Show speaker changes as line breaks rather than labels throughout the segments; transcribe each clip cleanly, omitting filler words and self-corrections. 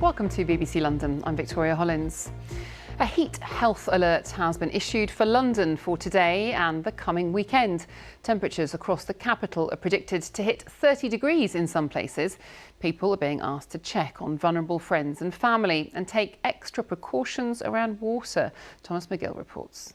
Welcome to BBC London. I'm Victoria Hollins. A heat health alert has been issued for London for today and the coming weekend. Temperatures across the capital are predicted to hit 30 degrees in some places. People are being asked to check on vulnerable friends and family and take extra precautions around water. Thomas McGill reports.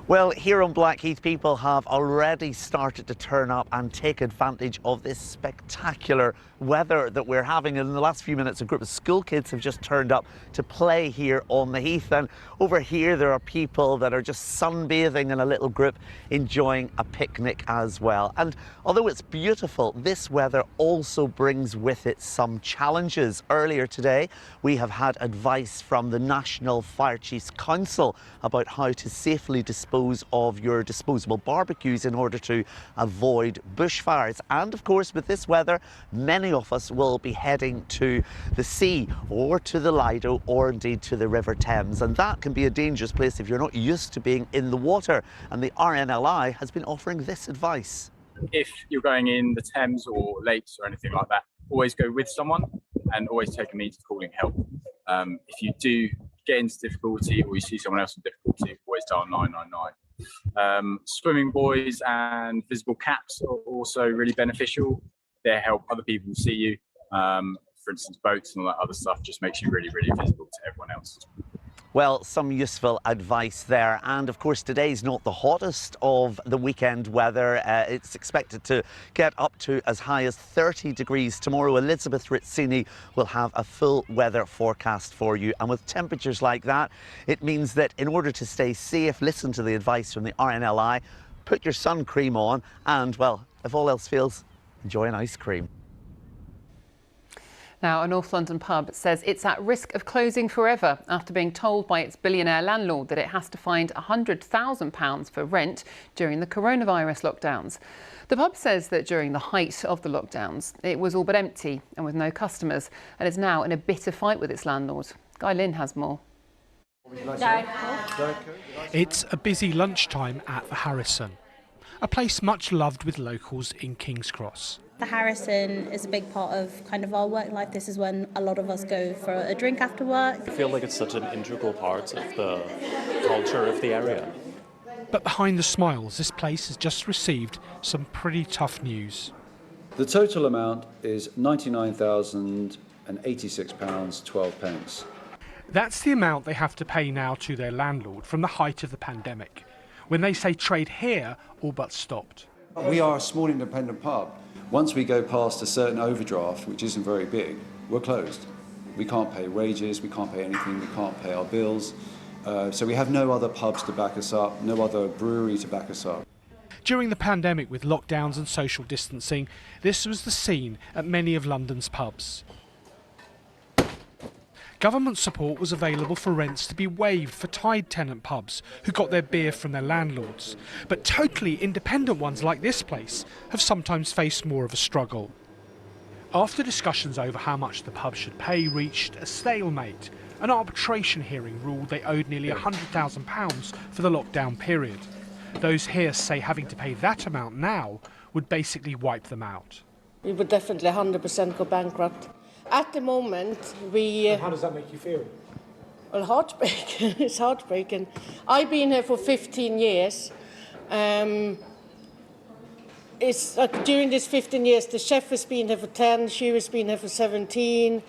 Well, here on Blackheath, people have already started to turn up and take advantage of this spectacular weather that we're having. In the last few minutes, a group of school kids have just turned up to play here on the heath. And over here, there are people that are just sunbathing in a little group, enjoying a picnic as well. And although it's beautiful, this weather also brings with it some challenges. Earlier today, we have had advice from the National Fire Chiefs Council about how to safely dispose of your disposable barbecues in order to avoid bushfires. And of course, with this weather, many of us will be heading to the sea or to the Lido or indeed to the River Thames, and that can be a dangerous place if you're not used to being in the water. And the RNLI has been offering this advice.
If you're going in the Thames or lakes or anything like that, always go with someone and always take a means of calling help. If you do get into difficulty or you see someone else in difficulty, always dial 999. Swimming buoys and visible caps are also really beneficial. They help other people see you. For instance, boats and all that other stuff just makes you really, really visible to everyone else.
Well, some useful advice there. And of course, today's not the hottest of the weekend weather. It's expected to get up to as high as 30 degrees tomorrow. Elizabeth Rizzini will have a full weather forecast for you. And with temperatures like that, it means that in order to stay safe, listen to the advice from the RNLI, put your sun cream on and, well, if all else fails, enjoy an ice cream.
Now, a North London pub says it's at risk of closing forever after being told by its billionaire landlord that it has to find £100,000 for rent during the coronavirus lockdowns. The pub says that during the height of the lockdowns, it was all but empty and with no customers, and is now in a bitter fight with its landlord. Guy Lynn has more.
It's a busy lunchtime at the Harrison, a place much loved with locals in King's Cross.
The Harrison is a big part of kind of our work life. This is when a lot of us go for a drink after work.
I feel like it's such an integral part of the culture of the area.
But behind the smiles, this place has just received some pretty tough news.
The total amount is £99,086.12.
That's the amount they have to pay now to their landlord from the height of the pandemic, when they say trade here all but stopped.
We are a small independent pub. Once we go past a certain overdraft, which isn't very big, we're closed. We can't pay wages, we can't pay anything, we can't pay our bills. So we have no other pubs to back us up, no other brewery to back us up.
During the pandemic, with lockdowns and social distancing, this was the scene at many of London's pubs. Government support was available for rents to be waived for tied tenant pubs who got their beer from their landlords. But totally independent ones like this place have sometimes faced more of a struggle. After discussions over how much the pub should pay reached a stalemate, an arbitration hearing ruled they owed nearly £100,000 for the lockdown period. Those here say having to pay that amount now would basically wipe them out.
We would definitely 100% go bankrupt. At the moment,
how does that make you feel?
Well, heartbreaking. It's heartbreaking. I've been here for 15 years. It's like during these 15 years, the chef has been here for 10, she has been here for 17.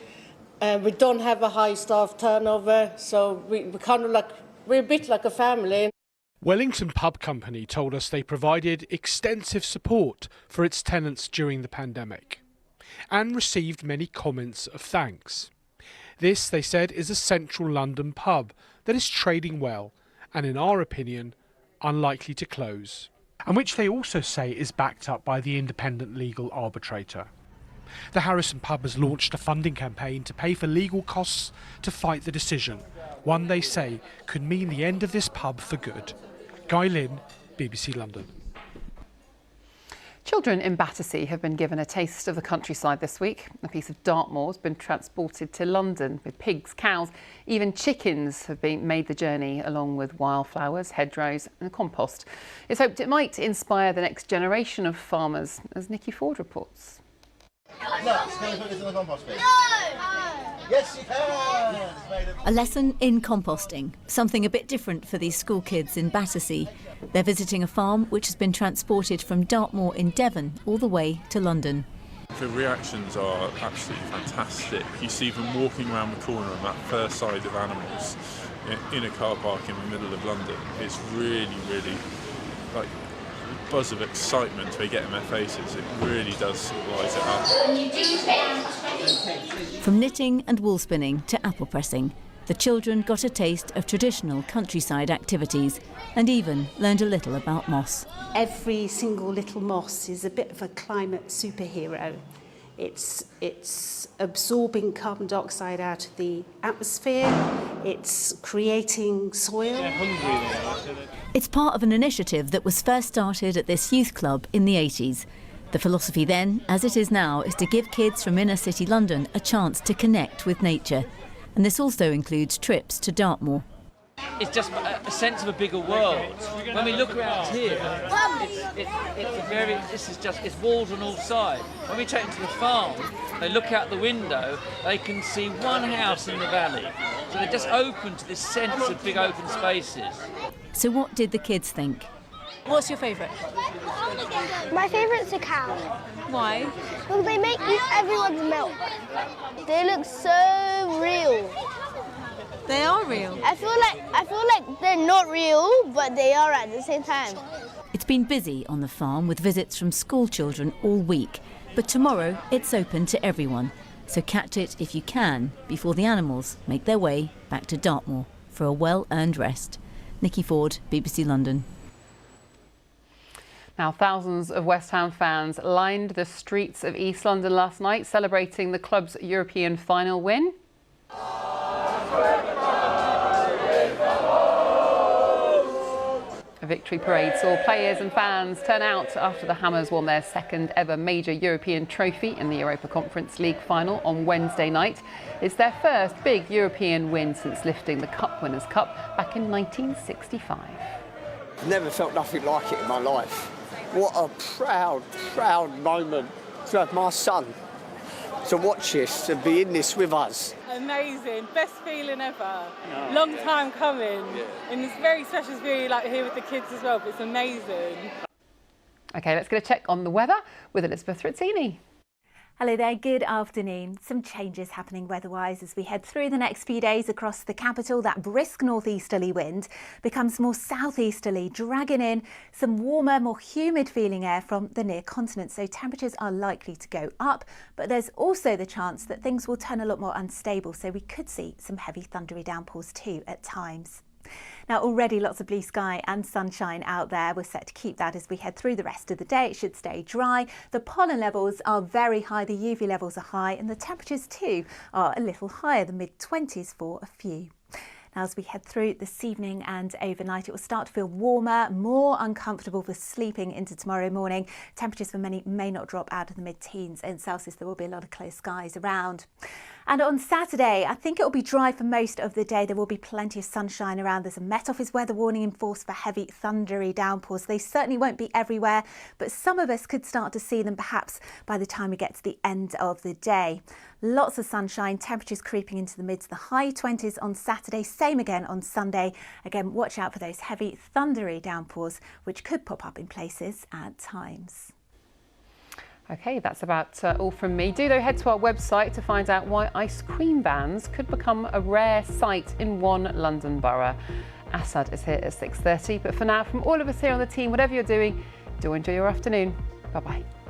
We don't have a high staff turnover, so we're a bit like a family.
Wellington Pub Company told us they provided extensive support for its tenants during the pandemic and received many comments of thanks. This, they said, is a central London pub that is trading well and, in our opinion, unlikely to close, and which they also say is backed up by the independent legal arbitrator. The Harrison pub has launched a funding campaign to pay for legal costs to fight the decision, one they say could mean the end of this pub for good. Guy Lynn, BBC London.
Children in Battersea have been given a taste of the countryside this week. A piece of Dartmoor has been transported to London with pigs, cows, even chickens have made the journey, along with wildflowers, hedgerows and compost. It's hoped it might inspire the next generation of farmers, as Nikki Ford reports.
No, it's going to put this in the compost bin. Yes, you can!
A lesson in composting, something a bit different for these school kids in Battersea. They're visiting a farm which has been transported from Dartmoor in Devon all the way to London.
The reactions are absolutely fantastic. You see them walking around the corner on that first side of animals in a car park in the middle of London. It's really, really like a buzz of excitement they get in their faces. It really does light it up.
From knitting and wool spinning to apple pressing, the children got a taste of traditional countryside activities and even learned a little about moss.
Every single little moss is a bit of a climate superhero. It's absorbing carbon dioxide out of the atmosphere, it's creating soil.
It's part of an initiative that was first started at this youth club in the 80s. The philosophy then, as it is now, is to give kids from inner city London a chance to connect with nature. And this also includes trips to Dartmoor.
It's just a sense of a bigger world. When we look around here, it's walls on all sides. When we take them to the farm, they look out the window, they can see one house in the valley. So they're just open to this sense of big open spaces.
So what did the kids think?
What's your favourite?
My favourite's a cow.
Why?
Because they make everyone's milk. They look so real.
They are real.
I feel like they're not real, but they are at the same time.
It's been busy on the farm with visits from school children all week, but tomorrow it's open to everyone. So catch it if you can before the animals make their way back to Dartmoor for a well-earned rest. Nikki Ford, BBC London.
Now, thousands of West Ham fans lined the streets of East London last night, celebrating the club's European final win. A victory parade saw players and fans turn out after the Hammers won their second ever major European trophy in the Europa Conference League final on Wednesday night. It's their first big European win since lifting the Cup Winners' Cup back in 1965.
Never felt nothing like it in my life. What a proud, proud moment to have my son to watch this and be in this with us.
Amazing, best feeling ever. Long time coming, and it's very special to be like here with the kids as well. But it's amazing.
OK, let's get a check on the weather with Elizabeth Rizzini.
Hello there, good afternoon. Some changes happening weather-wise as we head through the next few days across the capital. That brisk northeasterly wind becomes more southeasterly, dragging in some warmer, more humid feeling air from the near continent. So temperatures are likely to go up, but there's also the chance that things will turn a lot more unstable. So we could see some heavy thundery downpours too at times. Now, already lots of blue sky and sunshine out there. We're set to keep that as we head through the rest of the day. It should stay dry. The pollen levels are very high, the UV levels are high, and the temperatures too are a little higher, the mid-20s for a few. Now, as we head through this evening and overnight, it will start to feel warmer, more uncomfortable for sleeping into tomorrow morning. Temperatures for many may not drop out of the mid-teens in Celsius. There will be a lot of clear skies around. And on Saturday, I think it will be dry for most of the day. There will be plenty of sunshine around. There's a Met Office weather warning in force for heavy thundery downpours. They certainly won't be everywhere, but some of us could start to see them perhaps by the time we get to the end of the day. Lots of sunshine, temperatures creeping into the mid to the high 20s on Saturday. Same again on Sunday. Again, watch out for those heavy thundery downpours, which could pop up in places at times.
OK, that's about all from me. Do though head to our website to find out why ice cream vans could become a rare sight in one London borough. Assad is here at 6:30, but for now, from all of us here on the team, whatever you're doing, do enjoy your afternoon. Bye-bye.